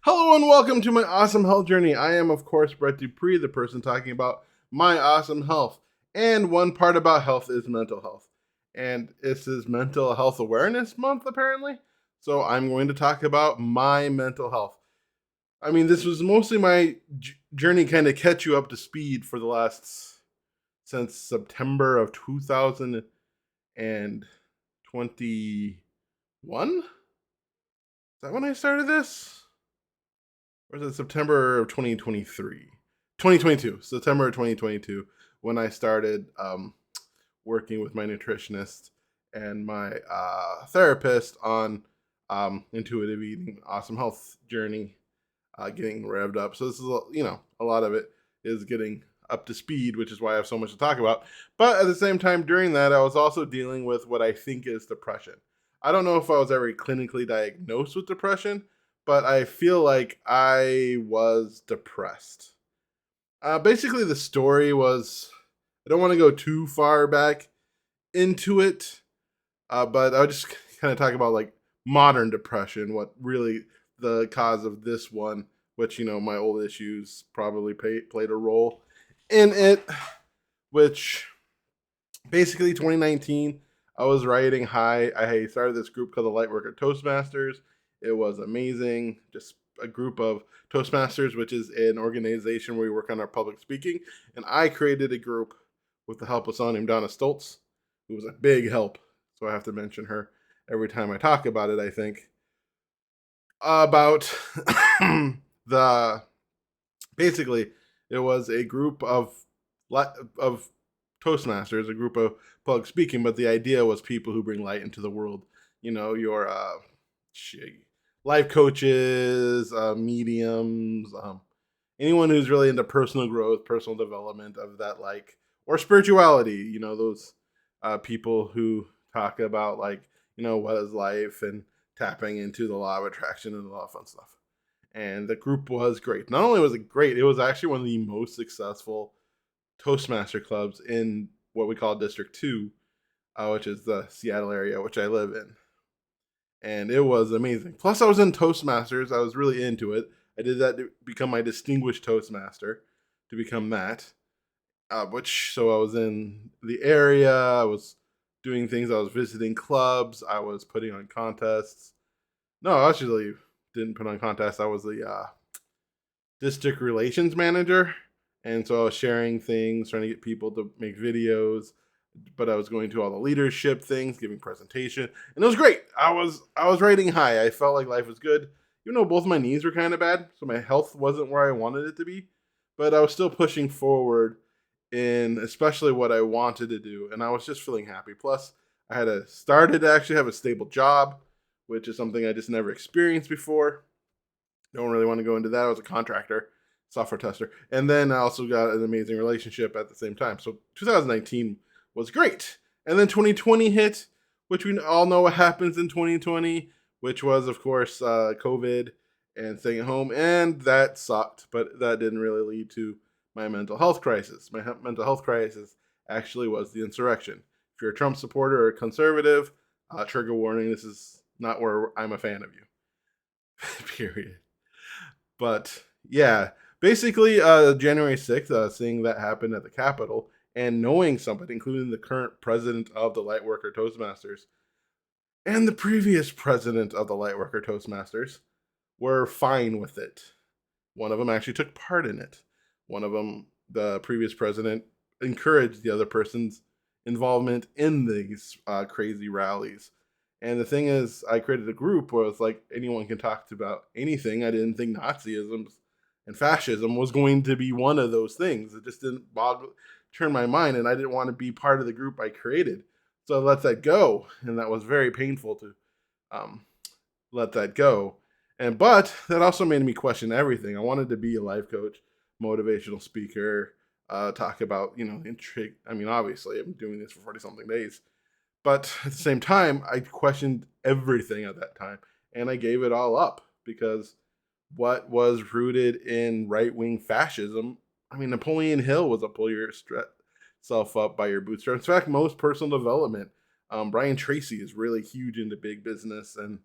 Hello and welcome to my awesome health journey. I am, of course, Brett Dupree, the person talking about my awesome health. And one part about health is mental health. And this is Mental Health Awareness Month, apparently. So I'm going to talk about my mental health. I mean, this was mostly my journey kind of catch you up to speed for the last, since September of 2021. Is that when I started this? Or is it September of 2023? 2022, September of 2022, when I started working with my nutritionist and my therapist on intuitive eating, awesome health journey, getting revved up. So this is, a lot of it is getting up to speed, which is why I have so much to talk about. But at the same time, during that, I was also dealing with what I think is depression. I don't know if I was ever clinically diagnosed with depression, but I feel like I was depressed. Basically, the story was, I don't want to go too far back into it, but I'll just kind of talk about like modern depression, what really the cause of this one, which, my old issues probably played a role in it, which basically 2019, I was riding high. I started this group called the Lightworker Toastmasters. It was amazing. Just a group of Toastmasters, which is an organization where we work on our public speaking. And I created a group with the help of someone named Donna Stoltz, who was a big help. So I have to mention her every time I talk about it, I think. About the basically, it was a group of Toastmasters, a group of public speaking, but the idea was people who bring light into the world. Your life coaches, mediums, anyone who's really into personal growth, personal development of that, like, or spirituality. Those people who talk about, like, what is life and tapping into the law of attraction and a lot of fun stuff. And the group was great. Not only was it great, it was actually one of the most successful Toastmaster clubs in what we call District 2, which is the Seattle area, which I live in. And it was amazing. Plus, I was in Toastmasters. I was really into it. I did that to become my distinguished Toastmaster, to become that. So I was in the area. I was doing things. I was visiting clubs. I was putting on contests. No, I actually didn't put on contests. I was the district relations manager. And so I was sharing things, trying to get people to make videos, but I was going to all the leadership things, giving presentation, and it was great. I was rating high. I felt like life was good, even though both my knees were kind of bad, so my health wasn't where I wanted it to be. But I was still pushing forward in especially what I wanted to do, and I was just feeling happy. Plus, I had started to actually have a stable job, which is something I just never experienced before. Don't really want to go into that. I was a contractor, software tester, and then I also got an amazing relationship at the same time. So 2019 was great, and then 2020 hit, which we all know what happens in 2020, which was, of course, COVID and staying at home, and that sucked. But that didn't really lead to my mental health crisis. My mental health crisis actually was the insurrection. If you're a Trump supporter or a conservative, trigger warning. This is not where I'm a fan of you. Period. But yeah, basically, January 6th, seeing that happen at the Capitol and knowing somebody, including the current president of the Lightworker Toastmasters and the previous president of the Lightworker Toastmasters, were fine with it. One of them actually took part in it. One of them, the previous president, encouraged the other person's involvement in these crazy rallies. And the thing is, I created a group where it's like anyone can talk about anything. I didn't think Nazism and fascism was going to be one of those things. It just didn't turn my mind, and I didn't want to be part of the group I created. So I let that go, and that was very painful to um, let that go. But that also made me question everything. I wanted to be a life coach, motivational speaker, talk about intrigue. I mean, obviously, I'm doing this for 40 something days, but at the same time, I questioned everything at that time, and I gave it all up because what was rooted in right wing fascism. I mean, Napoleon Hill was a pull yourself up by your bootstraps. In fact, most personal development. Brian Tracy is really huge into big business and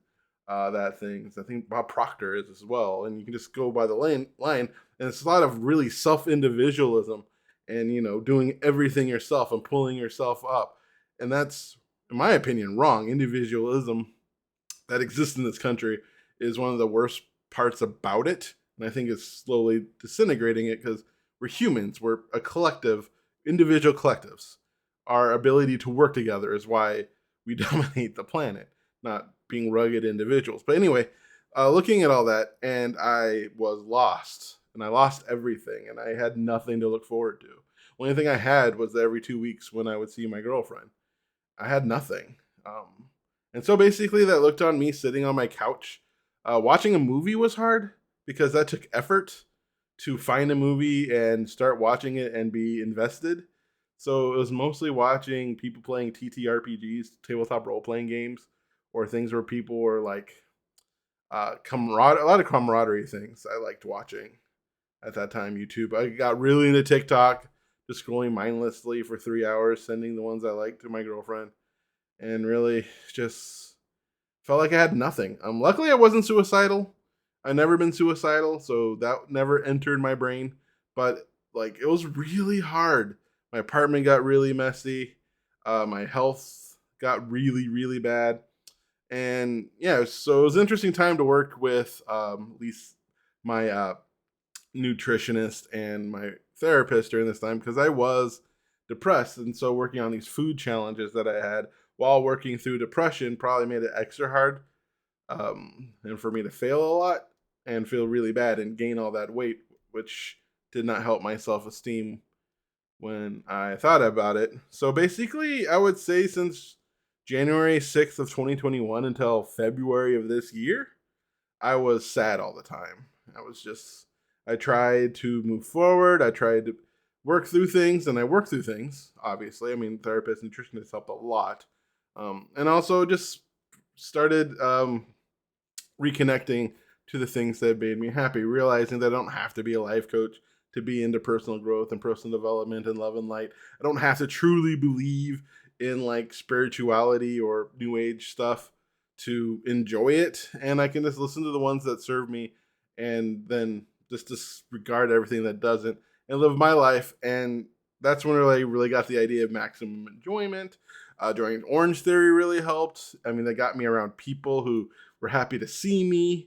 that things. I think Bob Proctor is as well, and you can just go by the line, and it's a lot of really self individualism, and doing everything yourself and pulling yourself up, and that's, in my opinion, wrong. Individualism that exists in this country is one of the worst parts about it, and I think it's slowly disintegrating it because we're humans. We're a collective, individual collectives. Our ability to work together is why we dominate the planet, not being rugged individuals. But anyway, looking at all that, and I was lost, and I lost everything, and I had nothing to look forward to. Only thing I had was every 2 weeks when I would see my girlfriend. I had nothing. And so basically, that looked on me sitting on my couch. Watching a movie was hard because that took effort to find a movie and start watching it and be invested. So it was mostly watching people playing TTRPGs, tabletop role playing games, or things where people were like a lot of camaraderie things I liked watching at that time. YouTube. I got really into TikTok, just scrolling mindlessly for 3 hours, sending the ones I liked to my girlfriend, and really just felt like I had nothing. Luckily, I wasn't suicidal. I never been suicidal, so that never entered my brain. But like, it was really hard. My apartment got really messy. My health got really, really bad. And yeah, so it was an interesting time to work with at least my nutritionist and my therapist during this time because I was depressed. And so working on these food challenges that I had while working through depression probably made it extra hard, and for me to fail a lot and feel really bad and gain all that weight, which did not help my self esteem when I thought about it. So basically, I would say since January 6th of 2021 until February of this year, I was sad all the time. I tried to move forward. I tried to work through things, and I worked through things, obviously. I mean, therapist, nutritionist helped a lot. And also just started reconnecting to the things that made me happy, realizing that I don't have to be a life coach to be into personal growth and personal development and love and light. I don't have to truly believe in like spirituality or new age stuff to enjoy it. And I can just listen to the ones that serve me and then just disregard everything that doesn't and live my life. And that's when I really got the idea of maximum enjoyment. Joining Orange Theory really helped. I mean, they got me around people who were happy to see me.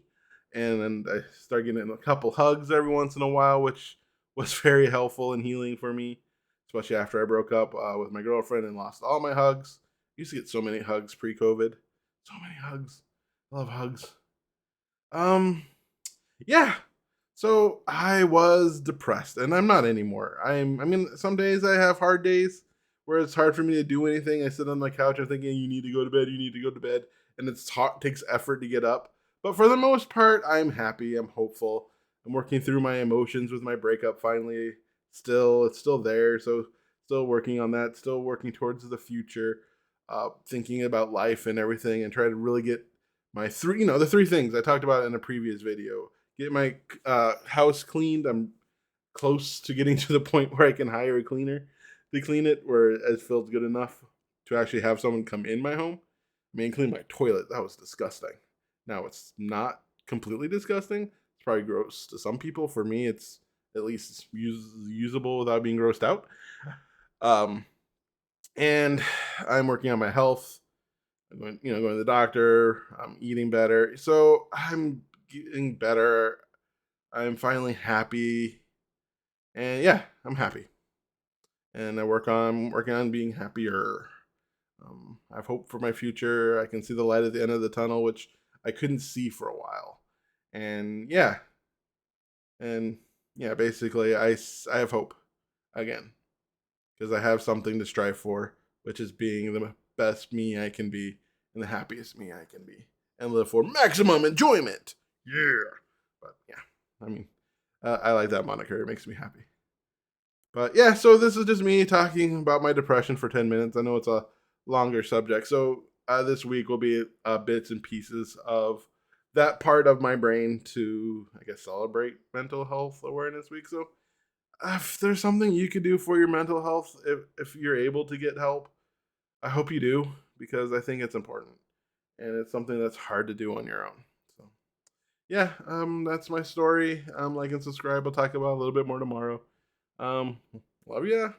And then I started getting a couple hugs every once in a while, which was very helpful and healing for me, especially after I broke up with my girlfriend and lost all my hugs. I used to get so many hugs pre-COVID. So many hugs. I love hugs. Um, yeah. So I was depressed, and I'm not anymore. I mean, some days I have hard days where it's hard for me to do anything. I sit on my couch and thinking, you need to go to bed, you need to go to bed, and it's hot, takes effort to get up. But for the most part, I'm happy. I'm hopeful. I'm working through my emotions with my breakup finally. It's still there. So still working on that. Still working towards the future. Thinking about life and everything, and try to really get my the three things I talked about in a previous video. Get my house cleaned. I'm close to getting to the point where I can hire a cleaner to clean it, where it feels good enough to actually have someone come in my home. I mean, clean my toilet. That was disgusting. Now it's not completely disgusting. It's probably gross to some people. For me, it's at least usable without being grossed out. Um, and I'm working on my health. I'm going to the doctor. I'm eating better. So I'm getting better. I'm finally happy. And yeah, I'm happy. And working on being happier. I have hope for my future. I can see the light at the end of the tunnel, which I couldn't see for a while. And yeah, basically, I have hope again because I have something to strive for, which is being the best me I can be and the happiest me I can be, and live for maximum enjoyment. Yeah, but yeah, I mean, I like that moniker. It makes me happy. But yeah, so this is just me talking about my depression for 10 minutes. I know it's a longer subject, so this week will be bits and pieces of that part of my brain to, I guess, celebrate Mental Health Awareness Week. So if there's something you could do for your mental health, if you're able to get help, I hope you do because I think it's important. and it's something that's hard to do on your own. So yeah, that's my story. Like and subscribe. I'll talk about it a little bit more tomorrow. Um, love ya.